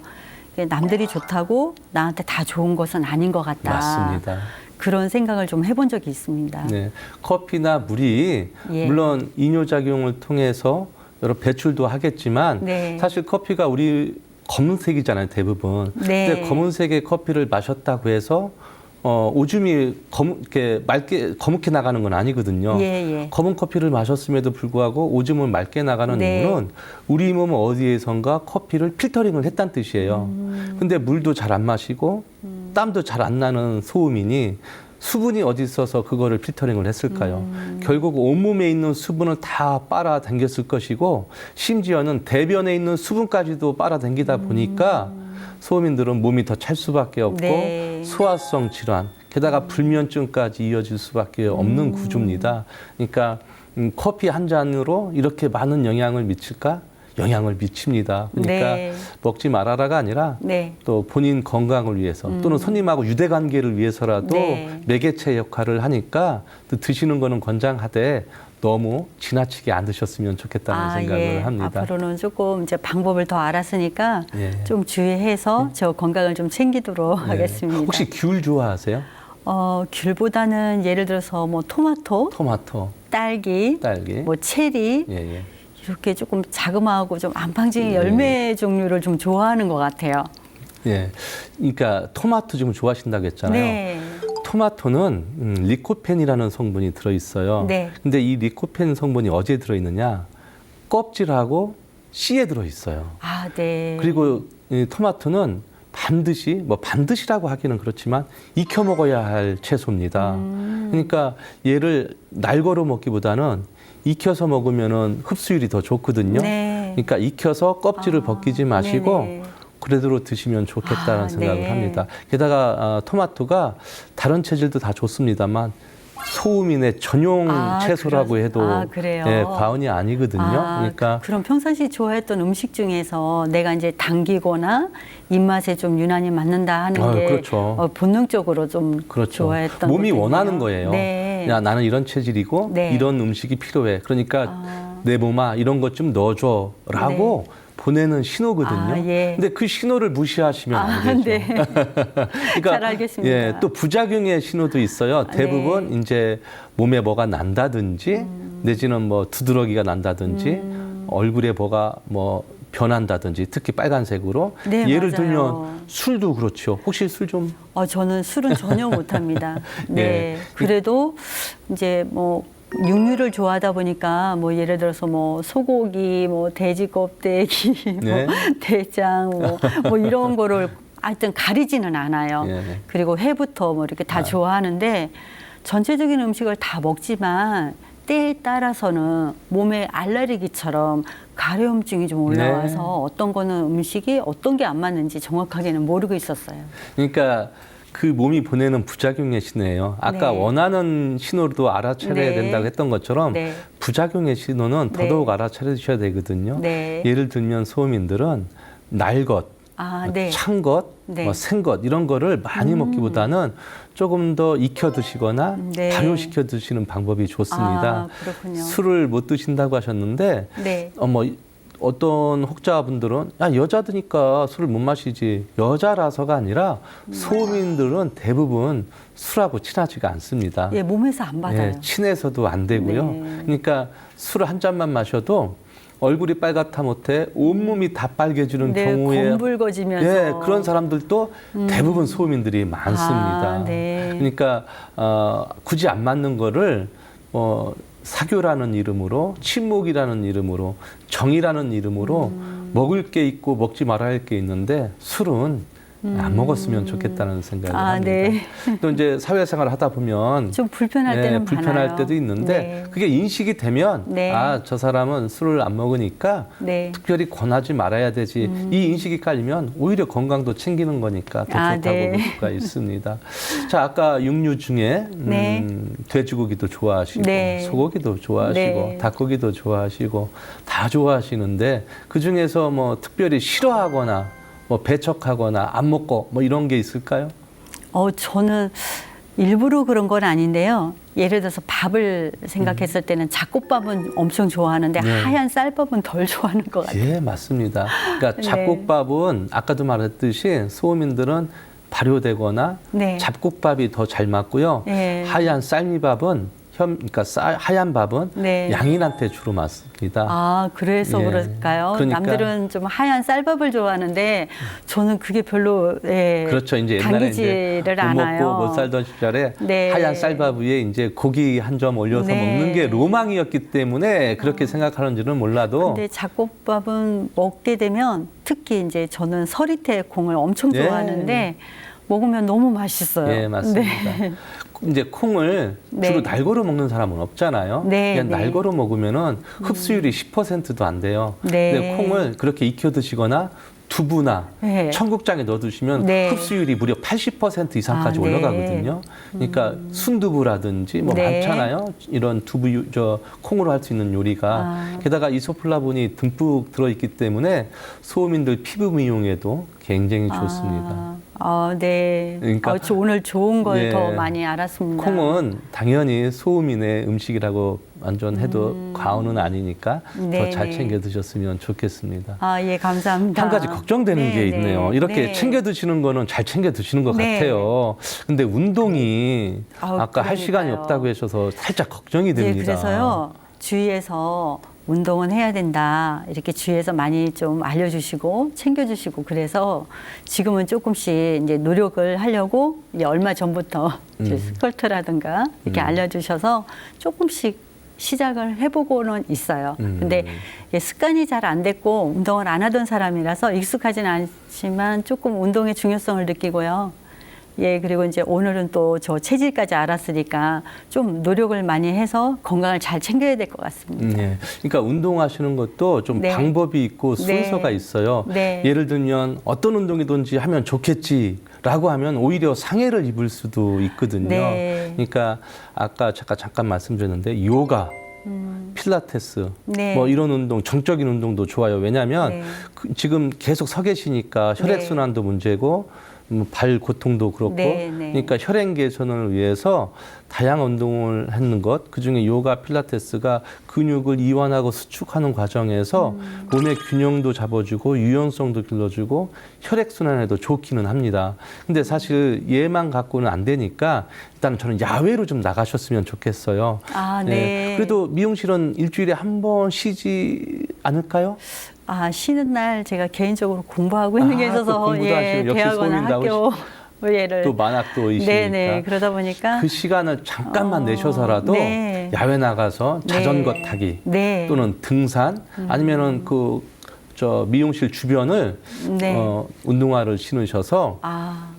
남들이 좋다고 나한테 다 좋은 것은 아닌 것 같다. 맞습니다. 그런 생각을 좀 해본 적이 있습니다. 네. 커피나 물이 예. 물론 이뇨작용을 통해서 여러 배출도 하겠지만 네. 사실 커피가 우리 검은색이잖아요, 대부분. 네. 근데 검은색의 커피를 마셨다고 해서 오줌이 이렇게 맑게 거뭇게 나가는 건 아니거든요. 예, 예. 검은 커피를 마셨음에도 불구하고 오줌은 맑게 나가는 네. 이유는 우리 몸 어디에선가 커피를 필터링을 했다는 뜻이에요. 근데 물도 잘 안 마시고 땀도 잘 안 나는 소음이니 수분이 어디 있어서 그거를 필터링을 했을까요? 결국 온몸에 있는 수분을 다 빨아당겼을 것이고 심지어는 대변에 있는 수분까지도 빨아당기다 보니까 소음인들은 몸이 더 찰 수밖에 없고 네. 소화성 질환, 게다가 불면증까지 이어질 수밖에 없는 구조입니다. 그러니까 커피 한 잔으로 이렇게 많은 영향을 미칠까? 영향을 미칩니다. 그러니까 네. 먹지 말아라가 아니라 네. 또 본인 건강을 위해서 또는 손님하고 유대 관계를 위해서라도 네. 매개체 역할을 하니까 또 드시는 거는 권장하되 너무 지나치게 안 드셨으면 좋겠다는 생각을 예. 합니다. 앞으로는 조금 이제 방법을 더 알았으니까 예. 좀 주의해서 저 건강을 좀 챙기도록 네. 하겠습니다. 혹시 귤 좋아하세요? 귤보다는 예를 들어서 뭐 토마토, 토마토, 딸기, 딸기. 뭐 체리 예, 예. 이렇게 조금 자그마하고 좀 안방진 네. 열매 종류를 좀 좋아하는 것 같아요. 예. 그러니까 토마토 지금 좋아하신다고 했잖아요. 네. 토마토는 리코펜이라는 성분이 들어있어요. 네. 근데 이 리코펜 성분이 어디에 들어있느냐? 껍질하고 씨에 들어있어요. 아, 네. 그리고 이 토마토는 반드시라고 하기는 그렇지만 익혀 먹어야 할 채소입니다. 그러니까 얘를 날거로 먹기보다는 익혀서 먹으면은 흡수율이 더 좋거든요. 네. 그러니까 익혀서 껍질을 벗기지 마시고 네네. 그대로 드시면 좋겠다는 생각을 네. 합니다. 게다가 토마토가 다른 체질도 다 좋습니다만 소음인의 전용 채소라고 해도 그래요? 예, 과언이 아니거든요. 그러니까 그럼 평상시 좋아했던 음식 중에서 내가 이제 당기거나 입맛에 좀 유난히 맞는다 하는 게 그렇죠. 본능적으로 좀 그렇죠. 좋아했던 몸이 것도 원하는 있네요. 거예요. 네. 야, 나는 이런 체질이고 네. 이런 음식이 필요해. 그러니까 내 몸아 이런 것 좀 넣어줘라고 보내는 신호거든요. 예. 근데 그 신호를 무시하시면 안 되죠. 네. 그러니까 잘 알겠습니다. 예, 또 부작용의 신호도 있어요. 대부분 네. 이제 몸에 뭐가 난다든지 내지는 뭐 두드러기가 난다든지 얼굴에 뭐가 뭐 변한다든지 특히 빨간색으로 네, 예를 맞아요. 들면 술도 그렇죠. 혹시 술 좀 저는 술은 전혀 못합니다. 네. 예. 그래도 이제 뭐 육류를 좋아하다 보니까 뭐 예를 들어서 뭐 소고기, 뭐 돼지 껍데기, 네. 뭐 대장, 뭐 이런 거를 하여튼 가리지는 않아요. 예. 그리고 회부터 뭐 이렇게 다 좋아하는데 전체적인 음식을 다 먹지만 때에 따라서는 몸에 알레르기처럼 가려움증이 좀 올라와서 네. 어떤 거는 음식이 어떤 게 안 맞는지 정확하게는 모르고 있었어요. 그러니까 그 몸이 보내는 부작용의 신호예요. 아까 네. 원하는 신호도 알아차려야 네. 된다고 했던 것처럼 네. 부작용의 신호는 더더욱 알아차려 주셔야 되거든요. 네. 예를 들면 소음인들은 날 것, 네. 찬 것, 네. 뭐 생 것 이런 거를 많이 먹기보다는 조금 더 익혀 드시거나 네. 발효시켜 드시는 방법이 좋습니다. 그렇군요. 술을 못 드신다고 하셨는데 네. 어떤 혹자분들은 여자드니까 술을 못 마시지 여자라서가 아니라 소민들은 대부분 술하고 친하지가 않습니다. 예, 몸에서 안 받아요. 친해서도 안 되고요. 네. 그러니까 술 한 잔만 마셔도 얼굴이 빨갛다 못해 온몸이 다 빨개지는 네, 경우에 검붉어지면서. 예, 그런 사람들도 대부분 소민들이 많습니다. 네. 그러니까 굳이 안 맞는 거를 사교라는 이름으로 침묵이라는 이름으로 정이라는 이름으로 먹을 게 있고 먹지 말아야 할 게 있는데 술은 안 먹었으면 좋겠다는 생각을 합니다. 네. 또 이제 사회생활을 하다 보면 좀 불편할 때는 불편할 많아요. 때도 있는데 네. 그게 인식이 되면 네. 저 사람은 술을 안 먹으니까 네. 특별히 권하지 말아야 되지. 이 인식이 깔리면 오히려 건강도 챙기는 거니까 더 좋다고 네. 볼 수가 있습니다. 자, 아까 육류 중에 네. 돼지고기도 좋아하시고 네. 소고기도 좋아하시고 네. 닭고기도 좋아하시고 다 좋아하시는데 그 중에서 뭐 특별히 싫어하거나 뭐 배척하거나 안 먹고 뭐 이런 게 있을까요? 저는 일부러 그런 건 아닌데요. 예를 들어서 밥을 생각했을 때는 잡곡밥은 엄청 좋아하는데 네. 하얀 쌀밥은 덜 좋아하는 것 같아요. 예, 맞습니다. 그러니까 네. 잡곡밥은 아까도 말했듯이 소민들은 발효되거나 네. 잡곡밥이 더 잘 맞고요. 네. 하얀 쌀미밥은 그러니까 하얀 밥은 네. 양인한테 주로 맞습니다. 아, 그래서 예. 그럴까요? 그러니까. 남들은 좀 하얀 쌀밥을 좋아하는데 저는 그게 별로 그렇죠. 이제 옛날에 이제 당기지를 못 않아요. 먹고 못 살던 시절에 네. 하얀 쌀밥 위에 이제 고기 한 점 올려서 네. 먹는 게 로망이었기 때문에 그렇게 생각하는지는 몰라도 근데 잡곡밥은 먹게 되면 특히 이제 저는 서리태 콩을 엄청 네. 좋아하는데 먹으면 너무 맛있어요. 예, 맞습니다. 네. 이제 콩을 네. 주로 날거로 먹는 사람은 없잖아요. 네, 그냥 네. 날거로 먹으면은 흡수율이 10%도 안 돼요. 네. 근데 콩을 그렇게 익혀 드시거나 두부나 네. 청국장에 넣어 두시면 네. 흡수율이 무려 80% 이상까지 아, 네. 올라가거든요. 그러니까 순두부라든지 뭐 네. 많잖아요. 이런 콩으로 할 수 있는 요리가 아. 게다가 이소플라본이 듬뿍 들어 있기 때문에 소음인들 피부 미용에도 굉장히 좋습니다. 네. 그러니까 저 오늘 좋은 걸 예. 더 많이 알았습니다. 콩은 당연히 소음인의 음식이라고 완전 해도 과언은 아니니까 네, 더 잘 네. 챙겨 드셨으면 좋겠습니다. 예, 감사합니다. 한 가지 걱정되는 네, 게 있네요. 네. 이렇게 네. 챙겨 드시는 거는 잘 챙겨 드시는 것 네. 같아요. 근데 운동이 아까 할 그러니까요. 시간이 없다고 하셔서 살짝 걱정이 됩니다. 예, 그래서요. 주위에서 운동은 해야 된다. 이렇게 주위에서 많이 좀 알려주시고 챙겨주시고 그래서 지금은 조금씩 이제 노력을 하려고 이제 얼마 전부터 이제 스컬트라든가 이렇게 알려주셔서 조금씩 시작을 해보고는 있어요. 근데 이게 습관이 잘 안 됐고 운동을 안 하던 사람이라서 익숙하진 않지만 조금 운동의 중요성을 느끼고요. 예, 그리고 이제 오늘은 또 저 체질까지 알았으니까 좀 노력을 많이 해서 건강을 잘 챙겨야 될 것 같습니다. 예. 그러니까 운동하시는 것도 좀 네. 방법이 있고 순서가 네. 있어요. 네. 예를 들면 어떤 운동이든지 하면 좋겠지라고 하면 오히려 상해를 입을 수도 있거든요. 네. 그러니까 아까 잠깐 말씀드렸는데 요가, 필라테스, 네. 뭐 이런 운동, 정적인 운동도 좋아요. 왜냐하면 네. 지금 계속 서 계시니까 혈액순환도 문제고 발 고통도 그렇고 네, 네. 그러니까 혈행 개선을 위해서 다양한 운동을 하는 것 그중에 요가 필라테스가 근육을 이완하고 수축하는 과정에서 몸의 균형도 잡아주고 유연성도 길러주고 혈액순환에도 좋기는 합니다. 근데 사실 얘만 갖고는 안 되니까 일단 저는 야외로 좀 나가셨으면 좋겠어요. 네. 그래도 미용실은 일주일에 한 번 쉬지 않을까요? 쉬는 날 제가 개인적으로 공부하고 있는 게 또 있어서 공부도 하시고 역시 대학원 학교 예를 또 만학도이시니까 네네 그러다 보니까 그 시간을 잠깐만 내셔서라도 네. 야외 나가서 자전거 네. 타기 네. 또는 등산 아니면은 미용실 주변을 네. 운동화를 신으셔서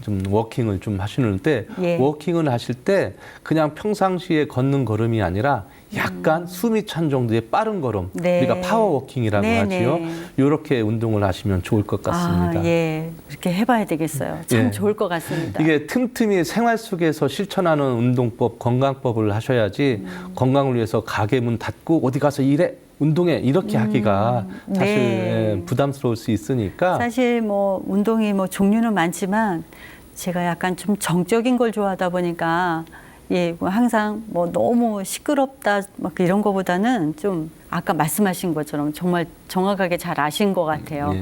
좀 워킹을 좀 하시는데 예. 워킹을 하실 때 그냥 평상시에 걷는 걸음이 아니라 약간 숨이 찬 정도의 빠른 걸음 네. 우리가 파워워킹이라고 네, 하지요. 네. 이렇게 운동을 하시면 좋을 것 같습니다. 예, 그렇게 해봐야 되겠어요. 참 예. 좋을 것 같습니다. 이게 틈틈이 생활 속에서 실천하는 운동법, 건강법을 하셔야지 건강을 위해서 가게 문 닫고 어디 가서 일해, 운동해 이렇게 하기가 사실 네. 부담스러울 수 있으니까 사실 뭐 운동이 뭐 종류는 많지만 제가 약간 좀 정적인 걸 좋아하다 보니까 뭐 항상 뭐 너무 시끄럽다 막 이런 거보다는 좀 아까 말씀하신 것처럼 정말 정확하게 잘 아신 것 같아요.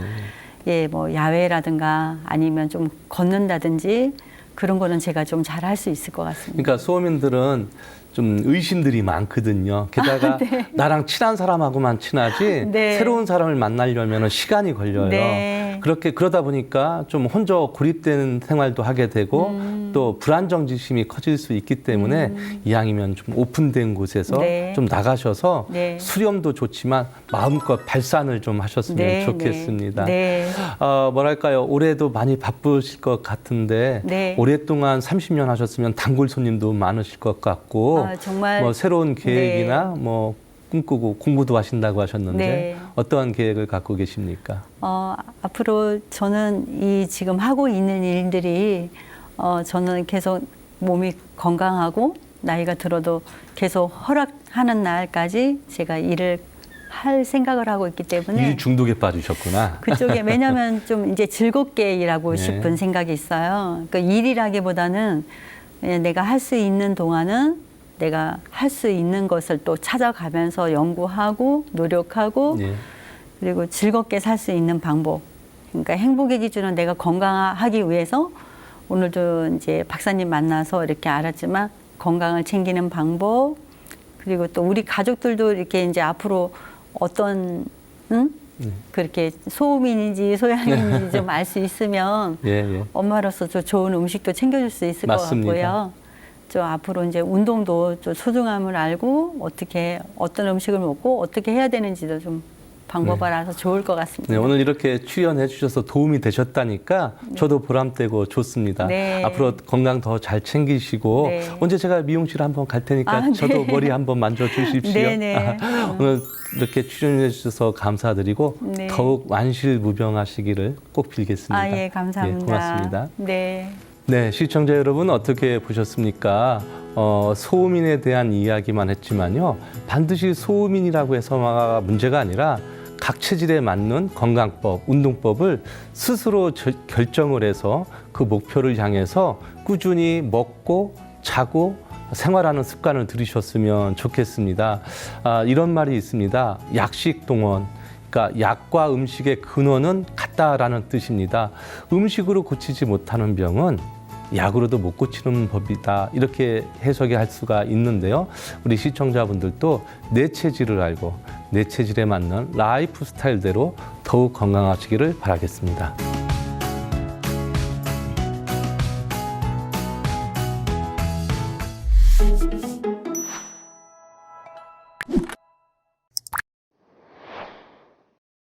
뭐 야외라든가 아니면 좀 걷는다든지 그런 거는 제가 좀 잘 할 수 있을 것 같습니다. 그러니까 소음인들은 좀 의심들이 많거든요. 게다가 네. 나랑 친한 사람하고만 친하지 네. 새로운 사람을 만나려면 시간이 걸려요. 네. 그러다 보니까 좀 혼자 고립되는 생활도 하게 되고 또 불안정지심이 커질 수 있기 때문에 이왕이면 좀 오픈된 곳에서 네. 좀 나가셔서 네. 수렴도 좋지만 마음껏 발산을 좀 하셨으면 네, 좋겠습니다. 네. 뭐랄까요. 올해도 많이 바쁘실 것 같은데 네. 오랫동안 30년 하셨으면 단골 손님도 많으실 것 같고 정말 뭐 새로운 계획이나 뭐 꿈꾸고 공부도 하신다고 하셨는데 네. 어떠한 계획을 갖고 계십니까? 앞으로 저는 이 지금 하고 있는 일들이 저는 계속 몸이 건강하고 나이가 들어도 계속 허락하는 날까지 제가 일을 할 생각을 하고 있기 때문에 일 중독에 빠지셨구나. 그쪽에 왜냐하면 좀 이제 즐겁게 일하고 네. 싶은 생각이 있어요. 그러니까 일이라기보다는 그냥 내가 할 수 있는 동안은 내가 할 수 있는 것을 또 찾아가면서 연구하고 노력하고 예. 그리고 즐겁게 살 수 있는 방법. 그러니까 행복의 기준은 내가 건강하기 위해서 오늘도 이제 박사님 만나서 이렇게 알았지만 건강을 챙기는 방법, 그리고 또 우리 가족들도 이렇게 이제 앞으로 어떤 그렇게 소음인인지 소양인지 좀 알 수 있으면 예. 엄마로서 좀 좋은 음식도 챙겨줄 수 있을 맞습니다. 것 같고요. 좀 앞으로 이제 운동도 좀 소중함을 알고 어떻게 어떤 음식을 먹고 어떻게 해야 되는지도 좀 방법을 알아서 좋을 것 같습니다. 네, 오늘 이렇게 출연해 주셔서 도움이 되셨다니까 저도 보람되고 좋습니다. 네. 앞으로 건강 더 잘 챙기시고 네. 언제 제가 미용실 한번 갈 테니까 네. 저도 머리 한번 만져 주십시오. 네네. 오늘 이렇게 출연해 주셔서 감사드리고 네. 더욱 완실무병하시기를 꼭 빌겠습니다. 예, 감사합니다. 네, 고맙습니다. 네. 네, 시청자 여러분 어떻게 보셨습니까? 소음인에 대한 이야기만 했지만요. 반드시 소음인이라고 해서가 문제가 아니라 각 체질에 맞는 건강법, 운동법을 스스로 결정을 해서 그 목표를 향해서 꾸준히 먹고 자고 생활하는 습관을 들이셨으면 좋겠습니다. 이런 말이 있습니다. 약식 동원. 그러니까 약과 음식의 근원은 같다라는 뜻입니다. 음식으로 고치지 못하는 병은 약으로도 못 고치는 법이다. 이렇게 해석이 할 수가 있는데요. 우리 시청자분들도 내 체질을 알고 내 체질에 맞는 라이프 스타일대로 더욱 건강하시기를 바라겠습니다.